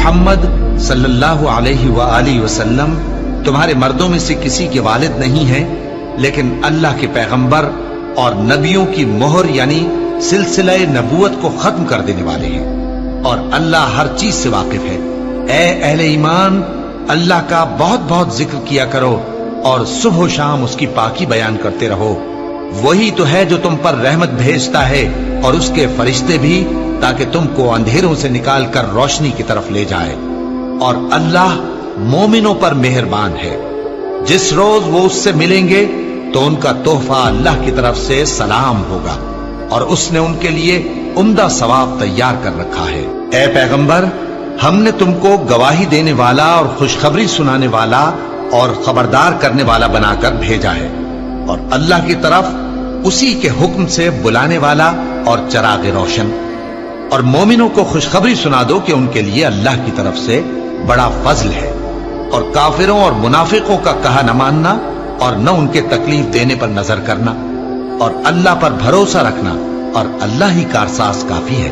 محمد صلی اللہ علیہ وآلہ وسلم تمہارے مردوں میں سے کسی کے والد نہیں ہیں، لیکن اللہ کے پیغمبر اور نبیوں کی مہر یعنی سلسلہ نبوت کو ختم کر دینے والے ہیں، اور اللہ ہر چیز سے واقف ہے۔ اے اہل ایمان، اللہ کا بہت بہت ذکر کیا کرو اور صبح و شام اس کی پاکی بیان کرتے رہو۔ وہی تو ہے جو تم پر رحمت بھیجتا ہے اور اس کے فرشتے بھی، تاکہ تم کو اندھیروں سے نکال کر روشنی کی طرف لے جائے، اور اللہ مومنوں پر مہربان ہے۔ جس روز وہ اس سے ملیں گے تو ان کا تحفہ اللہ کی طرف سے سلام ہوگا، اور اس نے ان کے لیے عمدہ ثواب تیار کر رکھا ہے۔ اے پیغمبر، ہم نے تم کو گواہی دینے والا اور خوشخبری سنانے والا اور خبردار کرنے والا بنا کر بھیجا ہے، اور اللہ کی طرف اسی کے حکم سے بلانے والا اور چراغ روشن۔ اور مومنوں کو خوشخبری سنا دو کہ ان کے لیے اللہ کی طرف سے بڑا فضل ہے، اور کافروں اور منافقوں کا کہا نہ ماننا اور نہ ان کے تکلیف دینے پر نظر کرنا، اور اللہ پر بھروسہ رکھنا، اور اللہ ہی کارساز کافی ہے۔